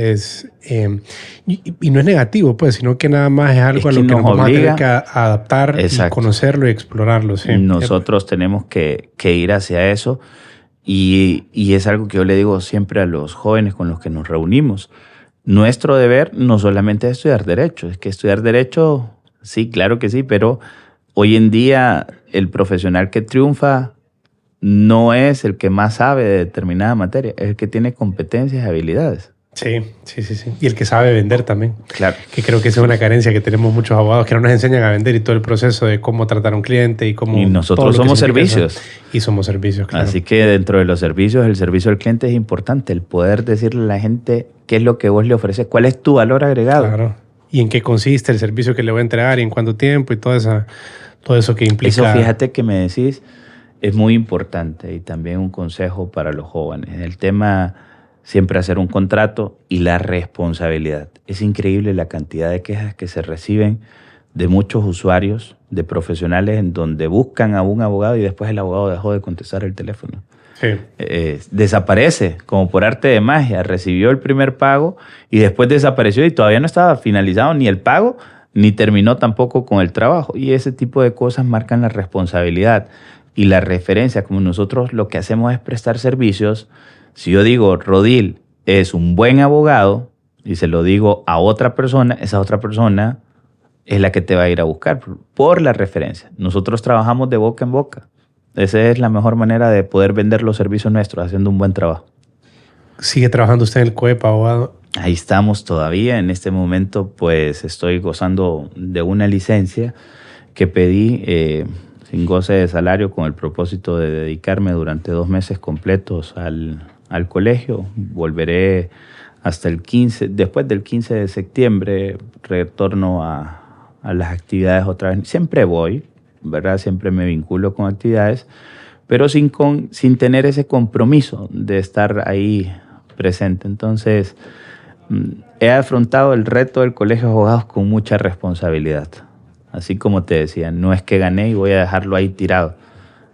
y no es negativo, pues, sino que nada más es algo a lo que nos vamos a tener que adaptar. Exacto. Y conocerlo y explorarlo. Sí. Nosotros tenemos que ir hacia eso y es algo que yo le digo siempre a los jóvenes con los que nos reunimos. Nuestro deber no solamente es estudiar Derecho, es que estudiar Derecho, sí, claro que sí, pero hoy en día el profesional que triunfa no es el que más sabe de determinada materia, es el que tiene competencias y habilidades. Sí. Y el que sabe vender también. Claro. Que creo que esa es una carencia que tenemos muchos abogados que no nos enseñan a vender y todo el proceso de cómo tratar a un cliente y cómo... Y nosotros somos servicios. Y somos servicios, claro. Así que dentro de los servicios, el servicio al cliente es importante. El poder decirle a la gente qué es lo que vos le ofreces, cuál es tu valor agregado. Claro. Y en qué consiste el servicio que le voy a entregar y en cuánto tiempo y todo eso que implica... Eso, fíjate que me decís, es muy importante y también un consejo para los jóvenes. El tema... Siempre hacer un contrato y la responsabilidad. Es increíble la cantidad de quejas que se reciben de muchos usuarios, de profesionales en donde buscan a un abogado y después el abogado dejó de contestar el teléfono. Sí. Desaparece como por arte de magia. Recibió el primer pago y después desapareció y todavía no estaba finalizado ni el pago ni terminó tampoco con el trabajo. Y ese tipo de cosas marcan la responsabilidad y la referencia. Como nosotros lo que hacemos es prestar servicios. Si yo digo, Rodil es un buen abogado y se lo digo a otra persona, esa otra persona es la que te va a ir a buscar por la referencia. Nosotros trabajamos de boca en boca. Esa es la mejor manera de poder vender los servicios nuestros, haciendo un buen trabajo. ¿Sigue trabajando usted en el COEP, abogado? Ahí estamos todavía. En este momento, pues, estoy gozando de una licencia que pedí sin goce de salario con el propósito de dedicarme durante 2 meses completos al colegio. Volveré hasta el 15, después del 15 de septiembre, retorno a las actividades otra vez. Siempre voy, ¿verdad? Siempre me vinculo con actividades, pero sin tener ese compromiso de estar ahí presente. Entonces, he afrontado el reto del Colegio de Abogados con mucha responsabilidad. Así como te decía, no es que gané y voy a dejarlo ahí tirado.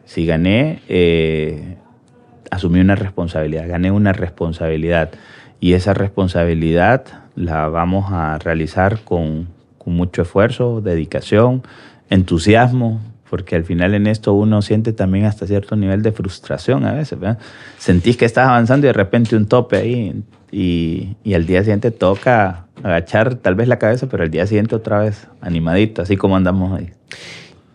Si gané, asumí una responsabilidad, gané una responsabilidad y esa responsabilidad la vamos a realizar con mucho esfuerzo, dedicación, entusiasmo, porque al final en esto uno siente también hasta cierto nivel de frustración a veces, ¿verdad? Sentís que estás avanzando y de repente un tope ahí y al día siguiente toca agachar tal vez la cabeza, pero al día siguiente otra vez animadito, así como andamos ahí.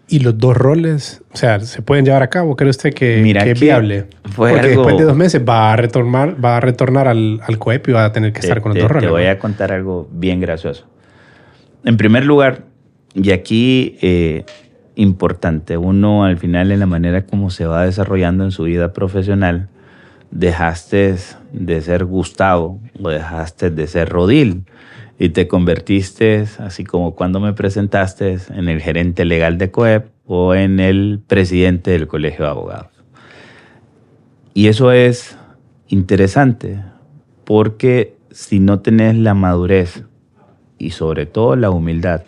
¿Y los dos roles, o sea, se pueden llevar a cabo? ¿Cree usted que es viable? Porque después de 2 meses va a retornar al COEP y va a tener que estar con los dos roles. Te voy a contar algo bien gracioso. En primer lugar, y aquí importante, uno al final en la manera como se va desarrollando en su vida profesional, dejaste de ser Gustavo o dejaste de ser Rodil y te convertiste, así como cuando me presentaste, en el gerente legal de COEP o en el presidente del Colegio de Abogados. Y eso es interesante porque si no tenés la madurez y sobre todo la humildad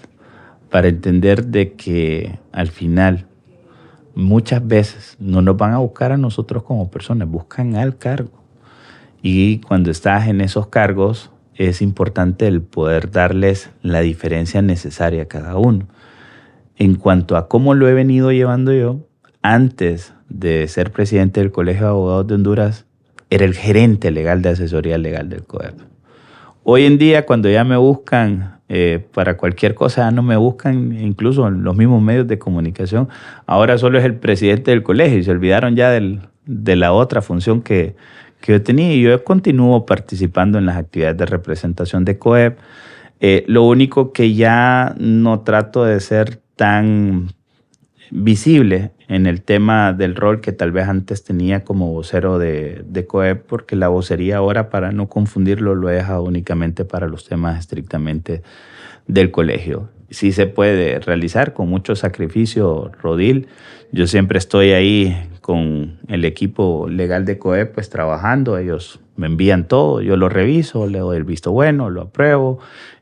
para entender de que al final muchas veces no nos van a buscar a nosotros como personas, buscan al cargo. Y cuando estás en esos cargos es importante el poder darles la diferencia necesaria a cada uno. En cuanto a cómo lo he venido llevando yo, antes de ser presidente del Colegio de Abogados de Honduras, era el gerente legal de asesoría legal del COEP. Hoy en día, cuando ya me buscan para cualquier cosa, ya no me buscan incluso en los mismos medios de comunicación. Ahora solo es el presidente del colegio y se olvidaron ya de la otra función que yo tenía. Y yo continúo participando en las actividades de representación de COEP. Lo único que ya no trato de ser tan visible en el tema del rol que tal vez antes tenía como vocero de COEP, porque la vocería ahora, para no confundirlo, lo he dejado únicamente para los temas estrictamente del colegio. Sí se puede realizar con mucho sacrificio, Rodil. Yo siempre estoy ahí con el equipo legal de COEP, pues trabajando. Ellos me envían todo, yo lo reviso, le doy el visto bueno, lo apruebo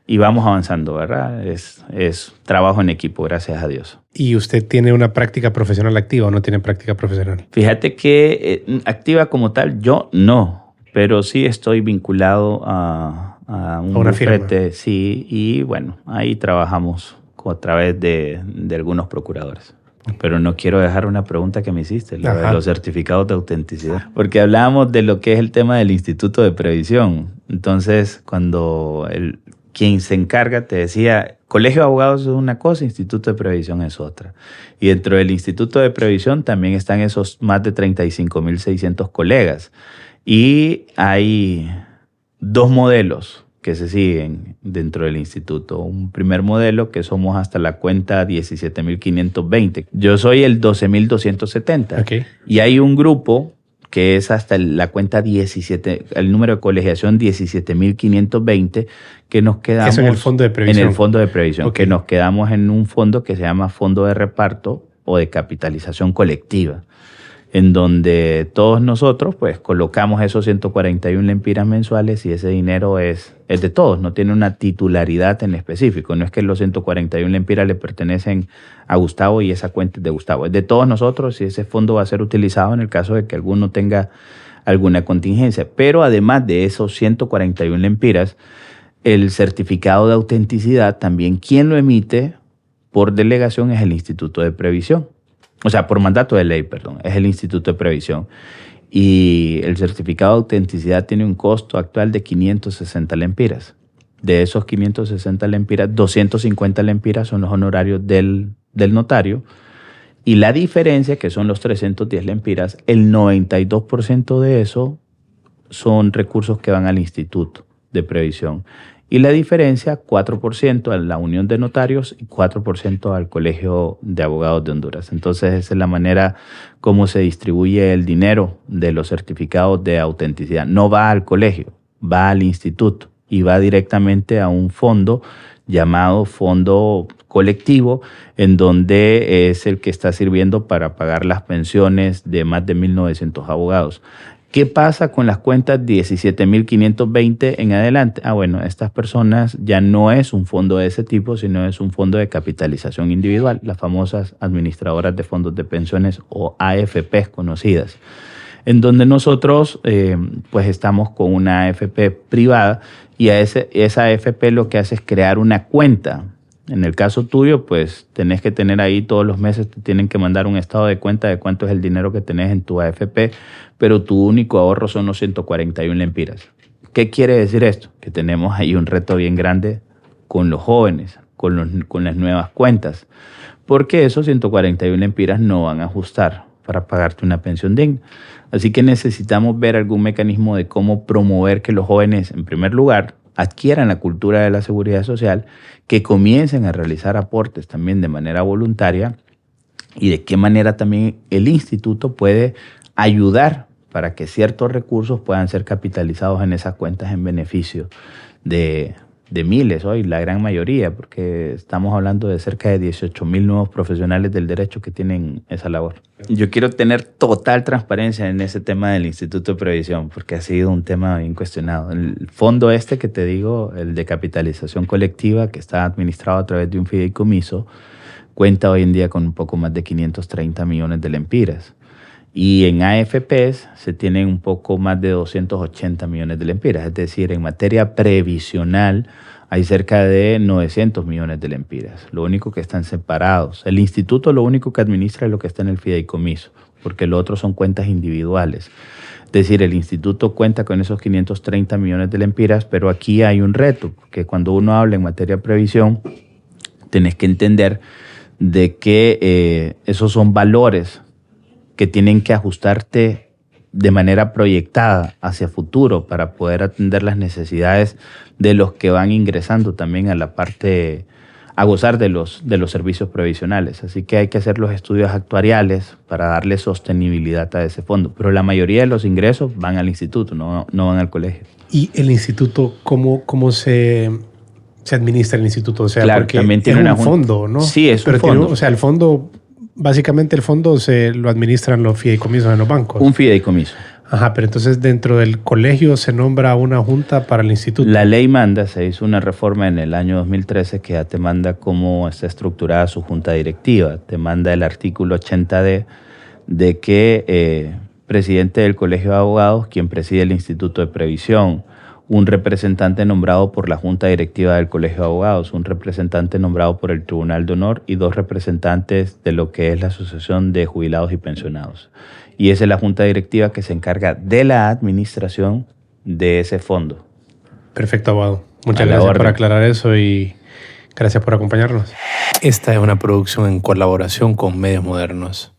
y vamos avanzando, ¿verdad? Es trabajo en equipo, gracias a Dios. ¿Y usted tiene una práctica profesional activa o no tiene práctica profesional? Fíjate que activa como tal, yo no, pero sí estoy vinculado a un una bufete, firma. sí, y bueno, ahí trabajamos a través de algunos procuradores. Pero no quiero dejar una pregunta que me hiciste, la de los certificados de autenticidad. Porque hablábamos de lo que es el tema del Instituto de Previsión. Entonces, cuando quien se encarga te decía, Colegio de Abogados es una cosa, Instituto de Previsión es otra. Y dentro del Instituto de Previsión también están esos más de 35.600 colegas. Y hay 2 modelos que se siguen dentro del instituto. Un primer modelo que somos hasta la cuenta 17.520. Yo soy el 12.270. Okay. Y hay un grupo que es hasta la cuenta 17, el número de colegiación 17.520, que nos quedamos... Eso en el fondo de previsión. En el fondo de previsión, Okay. que nos quedamos en un fondo que se llama Fondo de Reparto o de Capitalización Colectiva, en donde todos nosotros pues colocamos esos 141 lempiras mensuales y ese dinero es de todos, no tiene una titularidad en específico. No es que los 141 lempiras le pertenecen a Gustavo y esa cuenta es de Gustavo, es de todos nosotros y ese fondo va a ser utilizado en el caso de que alguno tenga alguna contingencia. Pero además de esos 141 lempiras, el certificado de autenticidad también quien lo emite por delegación es el Instituto de Previsión. O sea, por mandato de ley, perdón, es el Instituto de Previsión. Y el certificado de autenticidad tiene un costo actual de 560 lempiras. De esos 560 lempiras, 250 lempiras son los honorarios del notario. Y la diferencia, que son los 310 lempiras, el 92% de eso son recursos que van al Instituto de Previsión. Y la diferencia, 4% a la Unión de Notarios y 4% al Colegio de Abogados de Honduras. Entonces, esa es la manera como se distribuye el dinero de los certificados de autenticidad. No va al colegio, va al instituto y va directamente a un fondo llamado Fondo Colectivo, en donde es el que está sirviendo para pagar las pensiones de más de 1.900 abogados. ¿Qué pasa con las cuentas 17.520 en adelante? Bueno, estas personas ya no es un fondo de ese tipo, sino es un fondo de capitalización individual, las famosas administradoras de fondos de pensiones o AFPs conocidas, en donde nosotros pues estamos con una AFP privada y esa AFP lo que hace es crear una cuenta. En el caso tuyo, pues tenés que tener ahí todos los meses, te tienen que mandar un estado de cuenta de cuánto es el dinero que tenés en tu AFP, pero tu único ahorro son los 141 lempiras. ¿Qué quiere decir esto? Que tenemos ahí un reto bien grande con los jóvenes, con las nuevas cuentas, porque esos 141 lempiras no van a ajustar para pagarte una pensión digna. Así que necesitamos ver algún mecanismo de cómo promover que los jóvenes, en primer lugar, adquieran la cultura de la seguridad social, que comiencen a realizar aportes también de manera voluntaria y de qué manera también el instituto puede ayudar para que ciertos recursos puedan ser capitalizados en esas cuentas en beneficio de miles, hoy la gran mayoría, porque estamos hablando de cerca de 18,000 nuevos profesionales del derecho que tienen esa labor. Yo quiero tener total transparencia en ese tema del Instituto de Previsión, porque ha sido un tema bien cuestionado. El fondo que te digo, el de capitalización colectiva, que está administrado a través de un fideicomiso, cuenta hoy en día con un poco más de 530 millones de lempiras. Y en AFPs se tienen un poco más de 280 millones de lempiras. Es decir, en materia previsional hay cerca de 900 millones de lempiras. Lo único que están separados. El instituto lo único que administra es lo que está en el fideicomiso, porque lo otro son cuentas individuales. Es decir, el instituto cuenta con esos 530 millones de lempiras, pero aquí hay un reto, porque cuando uno habla en materia de previsión, tenés que entender de que esos son valores que tienen que ajustarte de manera proyectada hacia futuro para poder atender las necesidades de los que van ingresando también a la parte, a gozar de los servicios previsionales. Así que hay que hacer los estudios actuariales para darle sostenibilidad a ese fondo. Pero la mayoría de los ingresos van al instituto, no van al colegio. ¿Y el instituto cómo se administra el instituto? O sea, claro, porque también tiene un fondo, ¿no? Sí, es un fondo. O sea, el fondo... Básicamente el fondo se lo administran los fideicomisos en los bancos. Un fideicomiso. Ajá, pero entonces dentro del colegio se nombra una junta para el instituto. La ley manda, se hizo una reforma en el año 2013 que ya te manda cómo está estructurada su junta directiva. Te manda el artículo 80D de que presidente del colegio de abogados, quien preside el Instituto de Previsión, un representante nombrado por la Junta Directiva del Colegio de Abogados, un representante nombrado por el Tribunal de Honor y 2 representantes de lo que es la Asociación de Jubilados y Pensionados. Y esa es la Junta Directiva que se encarga de la administración de ese fondo. Perfecto, abogado. Muchas gracias por aclarar eso y gracias por acompañarnos. Esta es una producción en colaboración con Medios Modernos.